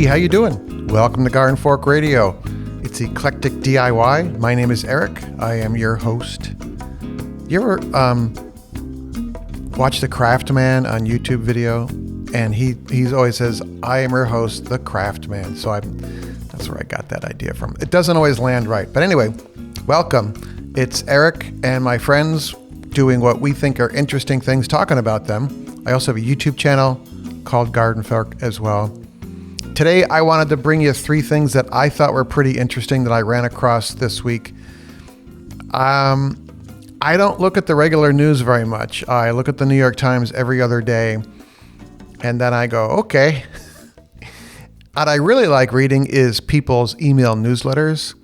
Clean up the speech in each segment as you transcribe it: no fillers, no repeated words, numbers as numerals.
how you doing? Welcome to Garden Fork Radio. It's Eclectic DIY. My name is Eric. I am your host. You ever watch the Craft Man on YouTube video? And he always says, I am your host, the Craft Man. So that's where I got that idea from. It doesn't always land right. But anyway, welcome. It's Eric and my friends doing what we think are interesting things, talking about them. I also have a YouTube channel called Garden Fork as well. Today, I wanted to bring you three things that I thought were pretty interesting that I ran across this week. I don't look at the regular news very much. I look at the New York Times every other day, and then I go, okay. What I really like reading is people's email newsletters.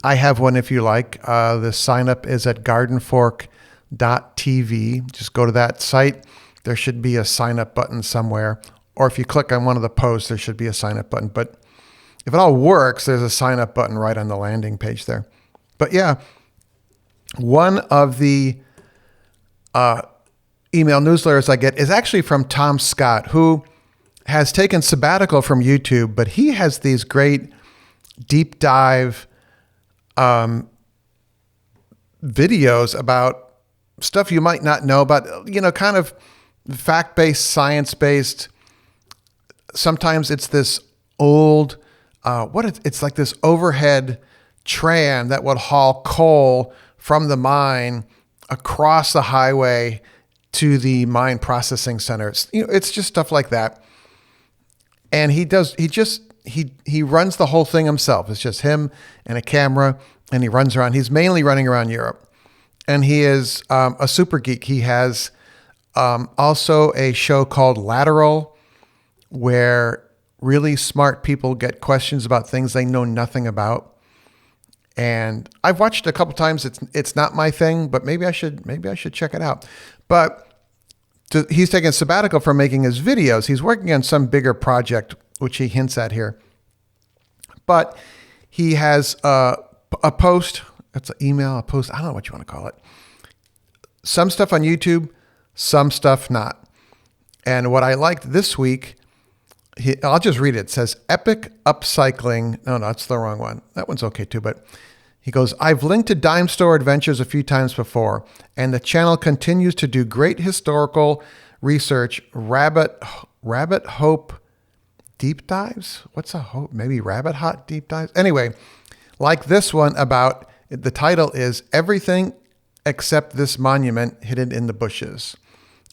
I have one if you like. The sign up is at gardenfork.tv. Just go to that site. There should be a sign up button somewhere. Or if you click on one of the posts, there should be a sign up button. But if it all works, there's a sign up button right on the landing page there. But yeah, one of the email newsletters I get is actually from Tom Scott, who has taken sabbatical from YouTube, but he has these great deep dive videos about stuff you might not know about, kind of fact-based, science-based. Sometimes it's this old, it's like this overhead tram that would haul coal from the mine across the highway to the mine processing center. It's just stuff like that. And he runs the whole thing himself. It's just him and a camera, and he runs around. He's mainly running around Europe, and he is a super geek. He has also a show called Lateral, where really smart people get questions about things they know nothing about. And I've watched it a couple times. It's not my thing, but maybe I should check it out. But he's taking a sabbatical from making his videos. He's working on some bigger project, which he hints at here. But he has a post. That's an email, a post. I don't know what you want to call it. Some stuff on YouTube, some stuff not. And what I liked this week, I'll just read it. It says, epic upcycling. No, that's the wrong one. That one's okay too, but he goes, I've linked to Dime Store Adventures a few times before, and the channel continues to do great historical research. Rabbit Hope deep dives? What's a hope? Maybe Rabbit Hot deep dives? Anyway, like this one about, the title is Everything Except This Monument Hidden in the Bushes.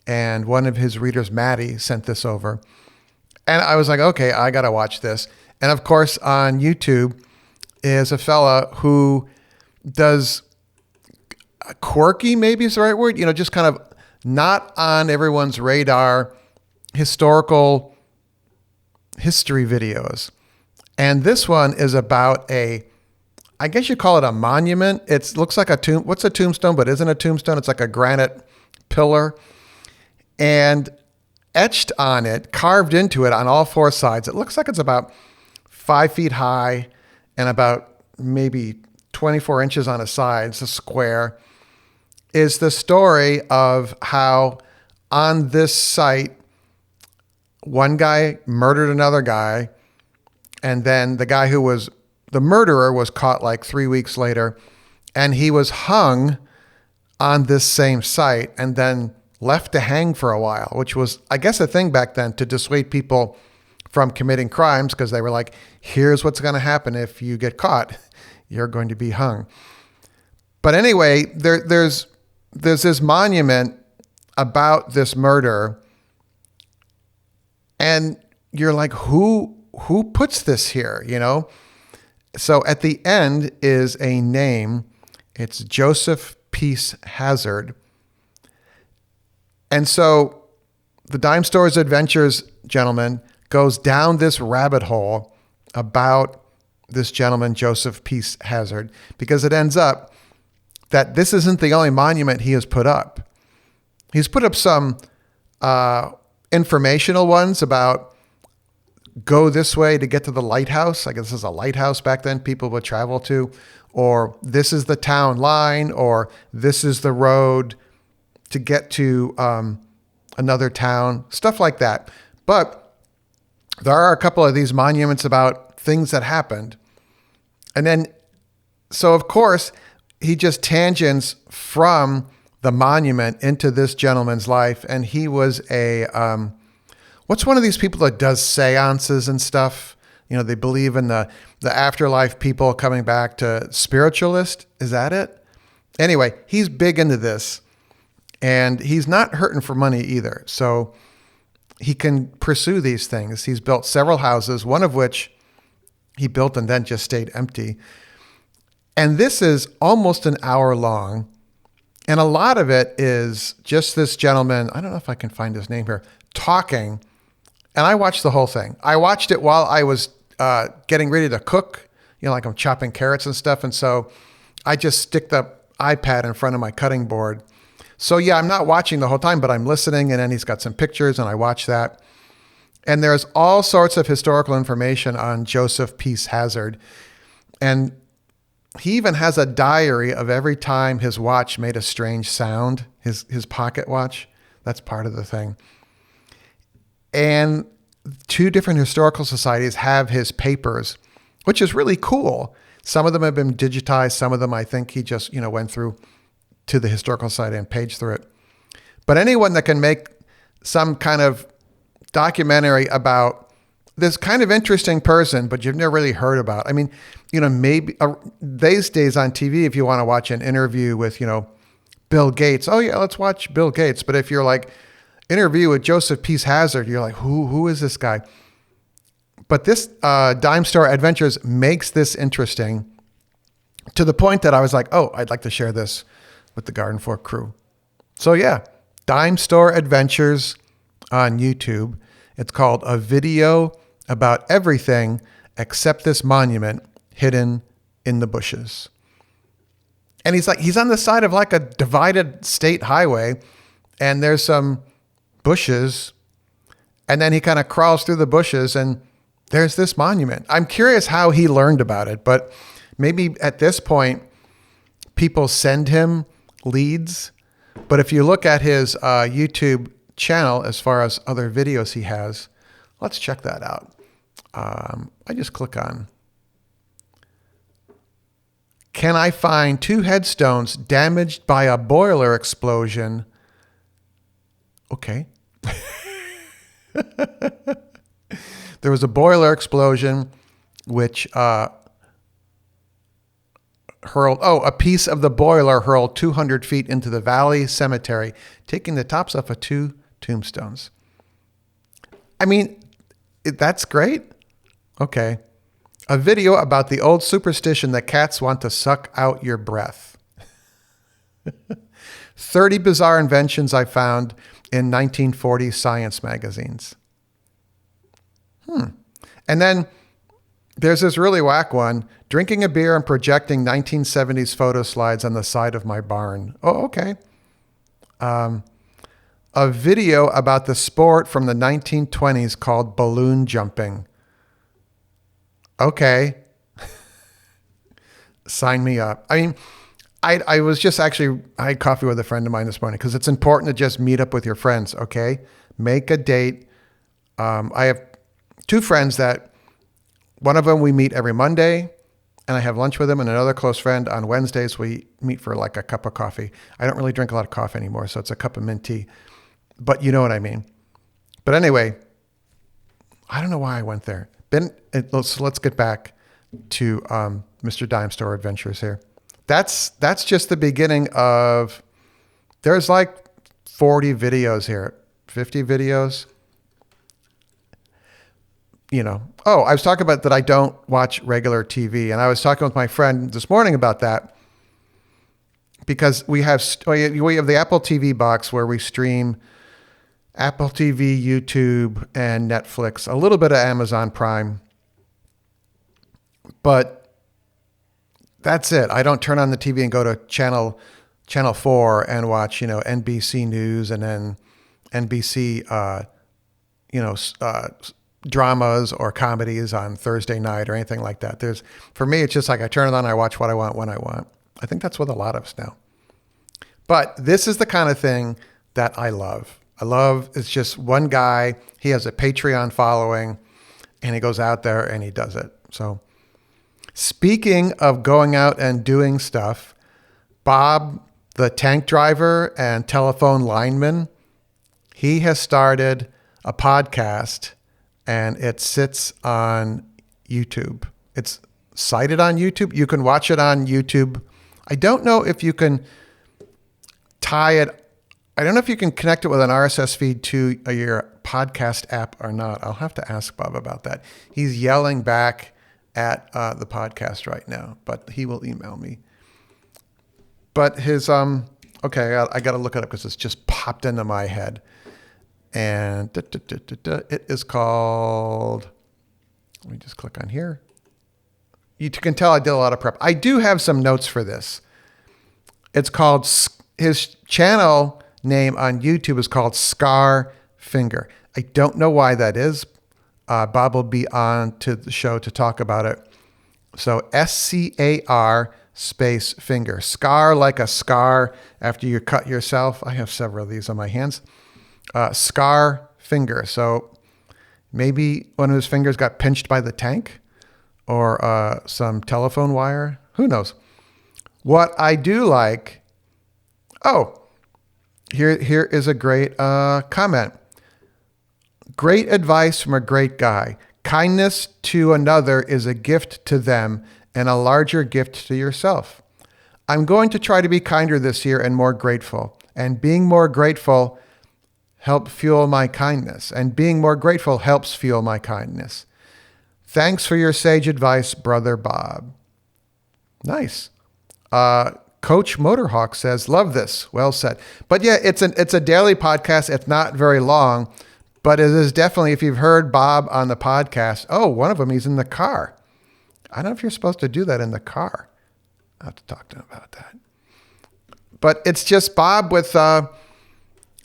And one of his readers, Maddie, sent this over. And I was like, okay, I got to watch this. And of course, on YouTube is a fella who does quirky, maybe is the right word, just kind of not on everyone's radar, historical history videos. And this one is about I guess you call it a monument. It looks like a tomb. What's a tombstone, but isn't a tombstone? It's like a granite pillar. And etched on it, carved into it on all four sides, it looks like it's about 5 feet high and about maybe 24 inches on a side. It's a square. Is the story of how on this site, one guy murdered another guy, and then the guy who was the murderer was caught like 3 weeks later, and he was hung on this same site and then left to hang for a while, which was, I guess, a thing back then to dissuade people from committing crimes, because they were like, here's what's going to happen if you get caught. You're going to be hung. But anyway, there's this monument about this murder, and you're like, who puts this here, So at the end is a name. It's Joseph Peace Hazard. And so the Dime Store's Adventures gentleman goes down this rabbit hole about this gentleman, Joseph Peace Hazard, because it ends up that this isn't the only monument he has put up. He's put up some informational ones about go this way to get to the lighthouse. I guess this is a lighthouse back then people would travel to, or this is the town line, or this is the road to get to another town, stuff like that. But there are a couple of these monuments about things that happened. And then, so of course, he just tangents from the monument into this gentleman's life. And he was what's one of these people that does seances and stuff? You know, they believe in the afterlife, people coming back, to spiritualist. Is that it? Anyway, he's big into this, and he's not hurting for money either. So he can pursue these things. He's built several houses, one of which he built and then just stayed empty. And this is almost an hour long. And a lot of it is just this gentleman, I don't know if I can find his name here, talking. And I watched the whole thing. I watched it while I was getting ready to cook, you know, like I'm chopping carrots and stuff. And so I just stick the iPad in front of my cutting board. So yeah, I'm not watching the whole time, but I'm listening. And then he's got some pictures and I watch that. And there's all sorts of historical information on Joseph Peace Hazard. And he even has a diary of every time his watch made a strange sound, his pocket watch. That's part of the thing. And 2 different historical societies have his papers, which is really cool. Some of them have been digitized. Some of them, I think he just, went through to the historical society and paged through it. But anyone that can make some kind of documentary about this kind of interesting person, but you've never really heard about. I mean, maybe these days on TV, if you want to watch an interview with, Bill Gates, oh yeah, let's watch Bill Gates. But if you're like, interview with Joseph Peace Hazard, you're like, who is this guy? But this Dime Store Adventures makes this interesting to the point that I was like, oh, I'd like to share this with the Garden Fork crew. So yeah, Dime Store Adventures on YouTube. It's called A Video About Everything Except This Monument Hidden in the Bushes. And he's on the side of like a divided state highway, and there's some bushes, and then he kind of crawls through the bushes and there's this monument. I'm curious how he learned about it, but maybe at this point people send him leads. But if you look at his YouTube channel, as far as other videos he has, let's check that out. I just click on, can I find 2 headstones damaged by a boiler explosion? Okay. There was a boiler explosion which a piece of the boiler hurled 200 feet into the Valley Cemetery, taking the tops off of 2 tombstones. I mean, that's great. Okay. A video about the old superstition that cats want to suck out your breath. 30 bizarre inventions I found in 1940 science magazines. And then there's this really whack one, drinking a beer and projecting 1970s photo slides on the side of my barn. Oh, okay. A video about the sport from the 1920s called balloon jumping. Okay. Sign me up. I mean, I was just I had coffee with a friend of mine this morning because it's important to just meet up with your friends, okay? Make a date. I have 2 friends that, one of them we meet every Monday, and I have lunch with him, and another close friend on Wednesdays we meet for like a cup of coffee. I don't really drink a lot of coffee anymore, so it's a cup of mint tea. But you know what I mean. But anyway, I don't know why I went there. Let's get back to Mr. Dime Store Adventures here. That's just the beginning of, there's like 40 videos here, 50 videos. Oh, I was talking about that I don't watch regular TV. And I was talking with my friend this morning about that because we have the Apple TV box where we stream Apple TV, YouTube, and Netflix, a little bit of Amazon Prime. But that's it. I don't turn on the TV and go to channel 4 and watch, NBC News and then NBC, dramas or comedies on Thursday night or anything like that. For me, it's just like I turn it on, I watch what I want when I want. I think that's with a lot of us now. But this is the kind of thing that I love. It's just one guy. He has a Patreon following. And he goes out there and he does it. So speaking of going out and doing stuff, Bob, the tank driver and telephone lineman, he has started a podcast and it sits on YouTube. It's cited on YouTube. You can watch it on YouTube. I don't know if you can tie it. I don't know if you can connect it with an RSS feed to your podcast app or not. I'll have to ask Bob about that. He's yelling back at the podcast right now, but he will email me. But his, okay, I got to look it up because it's just popped into my head. And it is called, let me just click on here. You can tell I did a lot of prep. I do have some notes for this. It's called, his channel name on YouTube is called Scar Finger. I don't know why that is. Bob will be on to the show to talk about it. So SCAR space finger. Scar like a scar after you cut yourself. I have several of these on my hands. Scar finger. So maybe one of his fingers got pinched by the tank or some telephone wire. Who knows? What I do like, here is a great comment. Great advice from a great guy. Kindness to another is a gift to them and a larger gift to yourself. I'm going to try to be kinder this year and more grateful. And being more grateful helps fuel my kindness. And being more grateful helps fuel my kindness. Thanks for your sage advice, Brother Bob. Nice. Coach Motorhawk says, love this. Well said. But yeah, it's a daily podcast. It's not very long. But it is definitely, if you've heard Bob on the podcast, one of them, he's in the car. I don't know if you're supposed to do that in the car. I'll have to talk to him about that. But it's just Bob with a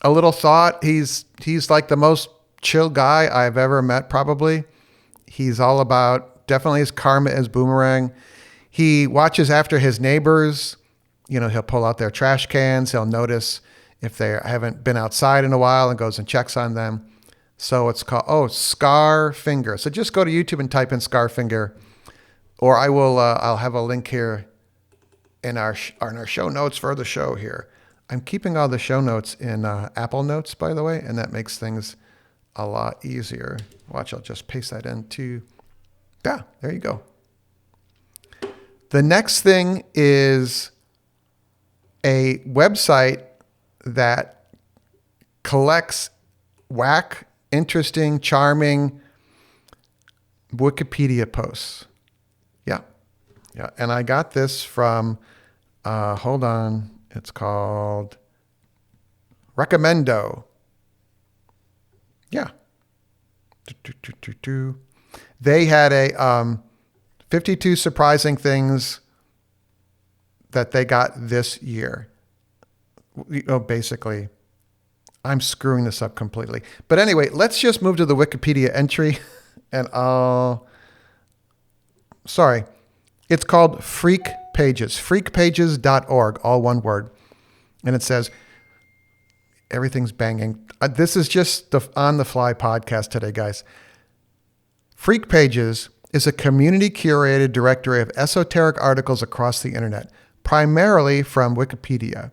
little thought. He's like the most chill guy I've ever met, probably. He's all about, definitely his karma is boomerang. He watches after his neighbors. You know, he'll pull out their trash cans. He'll notice if they haven't been outside in a while and goes and checks on them. So it's called, Scar Finger. So just go to YouTube and type in Scar Finger, or I will, I'll have a link here in our show notes for the show here. I'm keeping all the show notes in Apple Notes, by the way, and that makes things a lot easier. Watch, I'll just paste that into, there you go. The next thing is a website that collects interesting, charming Wikipedia posts. Yeah. And I got this from, hold on, it's called Recommendo. Yeah. They had a 52 surprising things that they got this year. Basically, I'm screwing this up completely. But anyway, let's just move to the Wikipedia entry and it's called Freak Pages, freakpages.org, all one word. And it says, everything's banging. This is just the on the fly podcast today, guys. Freak Pages is a community curated directory of esoteric articles across the internet, primarily from Wikipedia.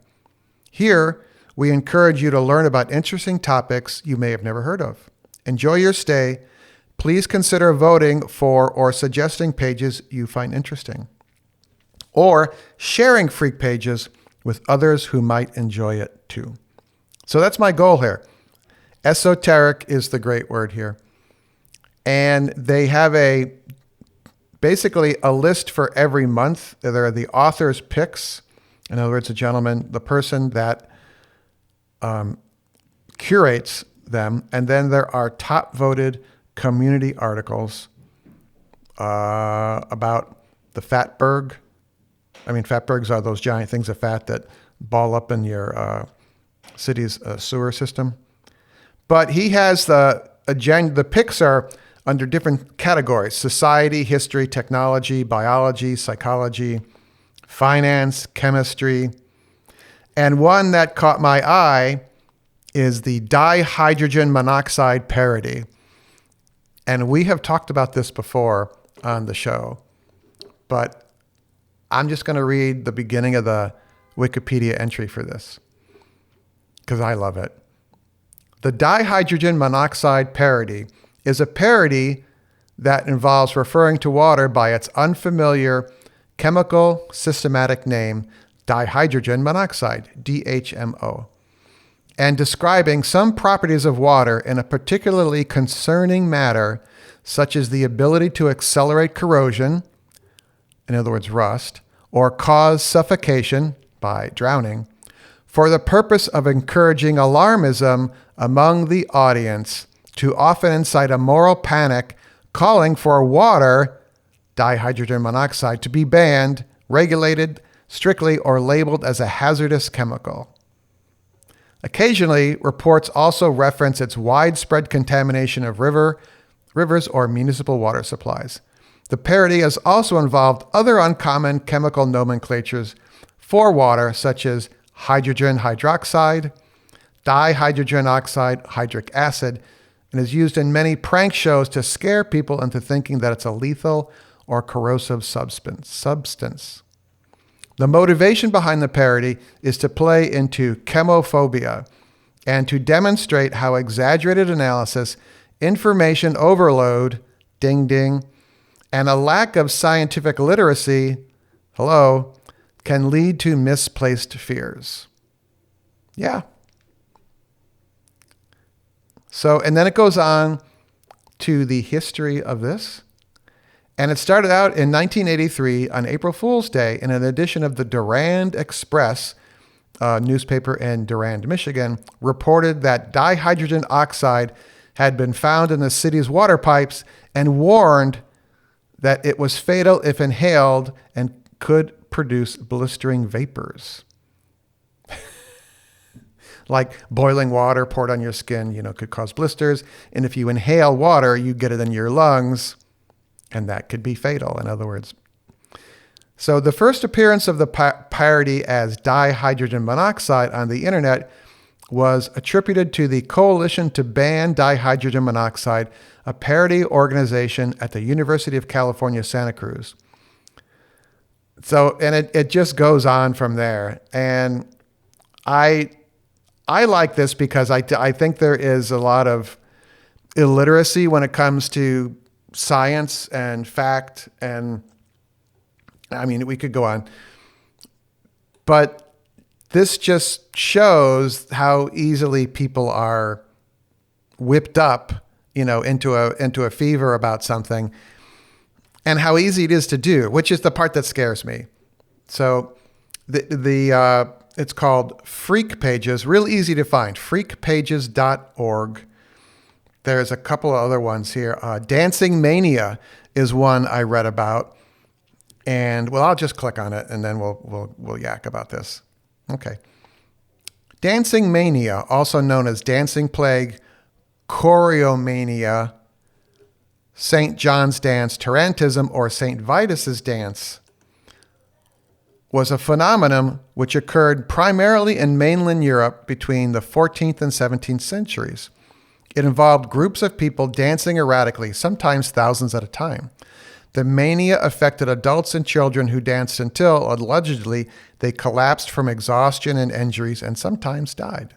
Here, we encourage you to learn about interesting topics you may have never heard of. Enjoy your stay. Please consider voting for or suggesting pages you find interesting, or sharing Freak Pages with others who might enjoy it too. So that's my goal here. Esoteric is the great word here. And they have basically a list for every month. There are the author's picks. In other words, the person that curates them. And then there are top voted community articles about the fatberg. I mean, fatbergs are those giant things of fat that ball up in your city's sewer system. But he has the picks are under different categories: society, history, technology, biology, psychology, finance, chemistry. And one that caught my eye is the dihydrogen monoxide parody. And we have talked about this before on the show, but I'm just going to read the beginning of the Wikipedia entry for this because I love it. The dihydrogen monoxide parody is a parody that involves referring to water by its unfamiliar chemical systematic name, dihydrogen monoxide, DHMO, and describing some properties of water in a particularly concerning matter, such as the ability to accelerate corrosion, in other words, rust, or cause suffocation by drowning, for the purpose of encouraging alarmism among the audience, to often incite a moral panic, calling for water, dihydrogen monoxide, to be banned, regulated strictly, or labeled as a hazardous chemical. Occasionally, reports also reference its widespread contamination of rivers or municipal water supplies. The parody has also involved other uncommon chemical nomenclatures for water, such as hydrogen hydroxide, dihydrogen oxide, hydric acid, and is used in many prank shows to scare people into thinking that it's a lethal or corrosive substance. The motivation behind the parody is to play into chemophobia and to demonstrate how exaggerated analysis, information overload, ding ding, and a lack of scientific literacy, hello, can lead to misplaced fears. Yeah. So, and then it goes on to the history of this. And it started out in 1983 on April Fool's Day in an edition of the Durand Express newspaper in Durand, Michigan, reported that dihydrogen oxide had been found in the city's water pipes and warned that it was fatal if inhaled and could produce blistering vapors. Like boiling water poured on your skin, could cause blisters. And if you inhale water, you get it in your lungs, and that could be fatal, in other words. So the first appearance of the parody as dihydrogen monoxide on the internet was attributed to the Coalition to Ban Dihydrogen Monoxide, a parody organization at the University of California, Santa Cruz. So, and it just goes on from there. And I like this because I think there is a lot of illiteracy when it comes to science and fact, and I mean, we could go on, but this just shows how easily people are whipped up, into a fever about something, and how easy it is to do, which is the part that scares me. So it's called Freak Pages, real easy to find, freakpages.org. There's a couple of other ones here. Dancing Mania is one I read about. And well, I'll just click on it and then we'll yak about this. Okay. Dancing Mania, also known as Dancing Plague, Choreomania, St. John's Dance, Tarantism, or St. Vitus's Dance, was a phenomenon which occurred primarily in mainland Europe between the 14th and 17th centuries. It involved groups of people dancing erratically, sometimes thousands at a time. The mania affected adults and children who danced until, allegedly, they collapsed from exhaustion and injuries and sometimes died.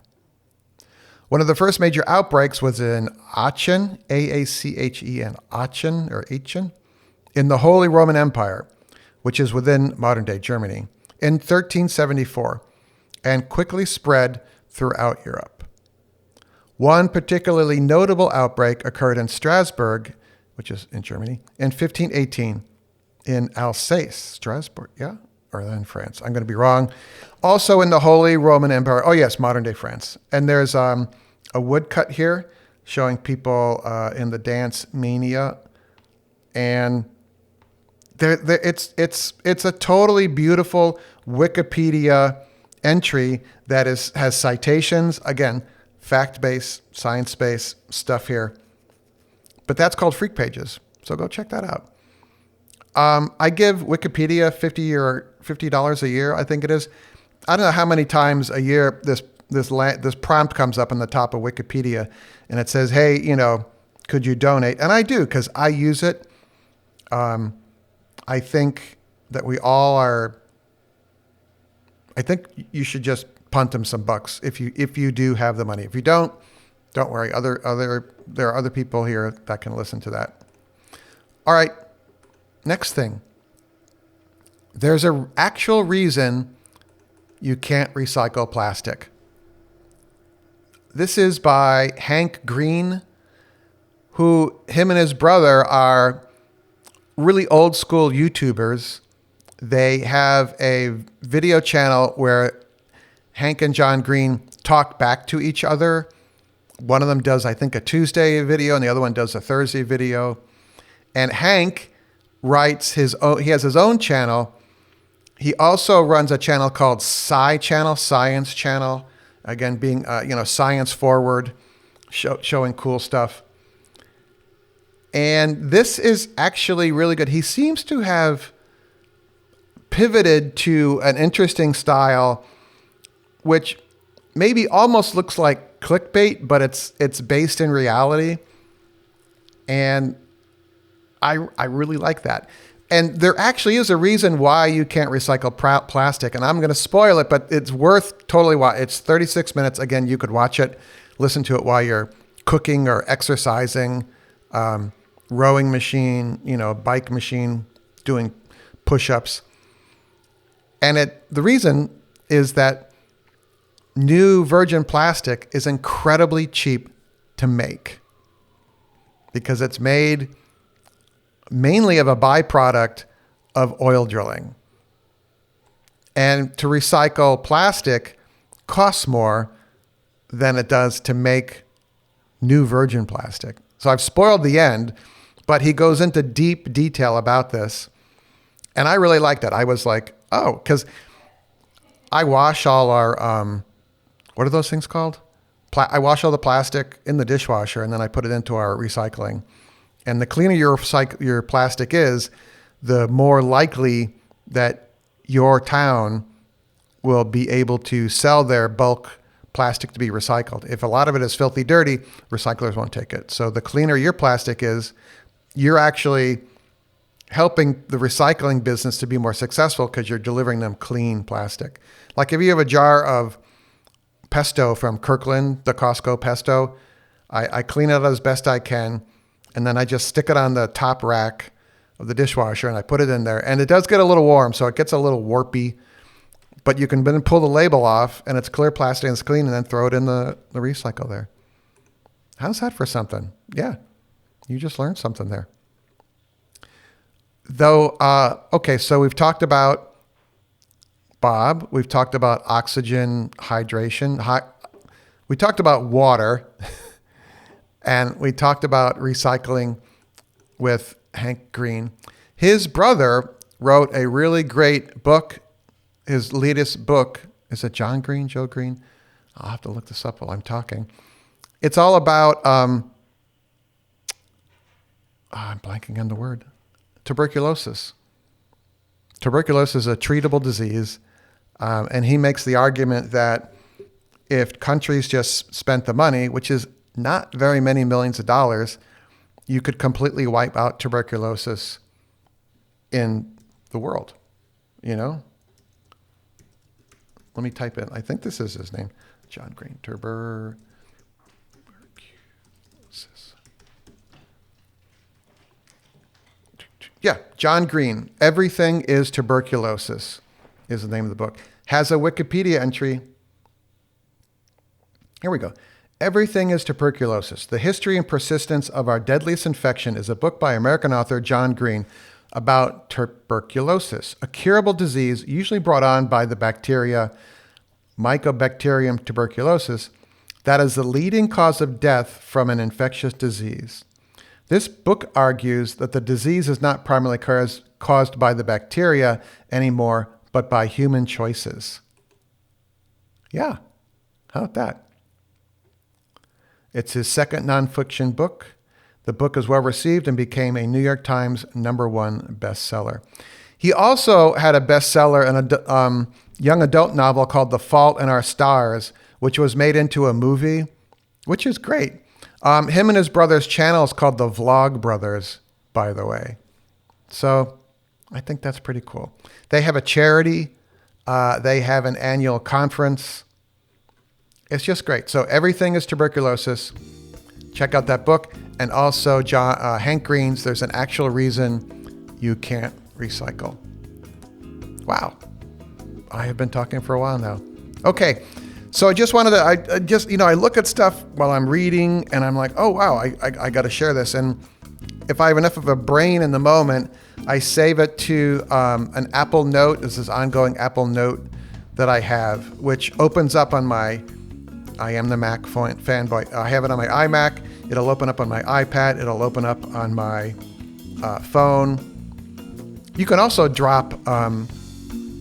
One of the first major outbreaks was in Aachen, A-A-C-H-E-N, Aachen, or Aachen, in the Holy Roman Empire, which is within modern-day Germany, in 1374, and quickly spread throughout Europe. One particularly notable outbreak occurred in Strasbourg, which is in Germany, in 1518, in Alsace, Strasbourg, yeah? Or in France. I'm going to be wrong. Also in the Holy Roman Empire. Oh, yes, modern-day France. And there's a woodcut here showing people in the dance mania. And it's a totally beautiful Wikipedia entry that has citations, again, fact-based, science-based stuff here. But that's called Freak Pages. So go check that out. I give Wikipedia $50 a year, I think it is. I don't know how many times a year this prompt comes up on the top of Wikipedia, and it says, hey, could you donate? And I do, because I use it. I think that we all are. I think you should just punt them some bucks if you do have the money. If you don't worry. There are other people here that can listen to that. All right. Next thing. There's an actual reason you can't recycle plastic. This is by Hank Green, who him and his brother are really old school YouTubers. They have a video channel where Hank and John Green talk back to each other. One of them does, I think, a Tuesday video, and the other one does a Thursday video. And Hank writes he has his own channel. He also runs a channel called Sci Channel, Science Channel. Again, being, science forward, showing cool stuff. And this is actually really good. He seems to have pivoted to an interesting style, which maybe almost looks like clickbait, but it's based in reality. And I really like that. And there actually is a reason why you can't recycle plastic. And I'm going to spoil it, but it's worth totally watching. It's 36 minutes. Again, you could watch it, listen to it while you're cooking or exercising, rowing machine, bike machine, doing push-ups. And the reason is that new virgin plastic is incredibly cheap to make because it's made mainly of a byproduct of oil drilling. And to recycle plastic costs more than it does to make new virgin plastic. So I've spoiled the end, but he goes into deep detail about this. And I really liked it. I was like, oh, because I wash all our, what are those things called? I wash all the plastic in the dishwasher and then I put it into our recycling. And the cleaner your plastic is, the more likely that your town will be able to sell their bulk plastic to be recycled. If a lot of it is filthy dirty, recyclers won't take it. So the cleaner your plastic is, you're actually helping the recycling business to be more successful because you're delivering them clean plastic. Like if you have a jar of pesto from Kirkland, the Costco pesto, I clean it as best I can, and then I just stick it on the top rack of the dishwasher and I put it in there. And it does get a little warm, so it gets a little warpy, but you can then pull the label off and it's clear plastic and it's clean and then throw it in the recycle there. How's that for something? Yeah, you just learned something there. Though, okay, so we've talked about Bob. We've talked about oxygen, hydration. We talked about water. And we talked about recycling with Hank Green. His brother wrote a really great book. His latest book, is it John Green, Joe Green? I'll have to look this up while I'm talking. It's all about, I'm blanking on the word. Tuberculosis. Tuberculosis is a treatable disease, and he makes the argument that if countries just spent the money, which is not very many millions of dollars, you could completely wipe out tuberculosis in the world, Let me type in, I think this is his name, John Green, tuberculosis. Yeah, John Green, Everything is Tuberculosis is the name of the book. Has a Wikipedia entry. Here we go. Everything is Tuberculosis. The History and Persistence of Our Deadliest Infection is a book by American author John Green about tuberculosis, a curable disease usually brought on by the bacteria Mycobacterium tuberculosis that is the leading cause of death from an infectious disease. This book argues that the disease is not primarily caused by the bacteria anymore, but by human choices. Yeah, how about that? It's his second nonfiction book. The book is well received and became a New York Times #1 bestseller. He also had a bestseller in a young adult novel called The Fault in Our Stars, which was made into a movie, which is great. Him and his brother's channel is called the Vlog Brothers, by the way. So I think that's pretty cool. They have a charity. They have an annual conference. It's just great. So Everything is Tuberculosis. Check out that book. And also Hank Green's There's an Actual Reason You Can't Recycle. Wow. I have been talking for a while now. Okay. So I just wanted to, I look at stuff while I'm reading and I'm like, oh, wow, I got to share this. And if I have enough of a brain in the moment, I save it to an Apple Note. This is ongoing Apple Note that I have, which opens up on my, I am the Mac fanboy. I have it on my iMac. It'll open up on my iPad. It'll open up on my phone. You can also drop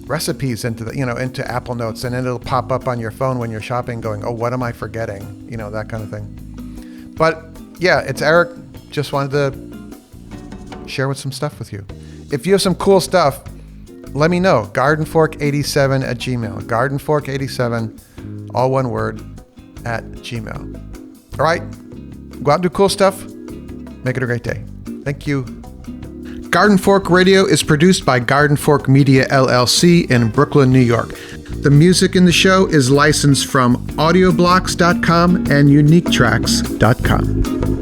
recipes into Apple Notes, and it'll pop up on your phone when you're shopping going, oh, what am I forgetting? That kind of thing. But yeah, it's Eric. Just wanted to share with some stuff with you. If you have some cool stuff, let me know. Gardenfork87 at Gmail. Gardenfork87, all one word, at Gmail. All right. Go out and do cool stuff. Make it a great day. Thank you. Garden Fork Radio is produced by Garden Fork Media LLC in Brooklyn, New York. The music in the show is licensed from audioblocks.com and uniquetracks.com.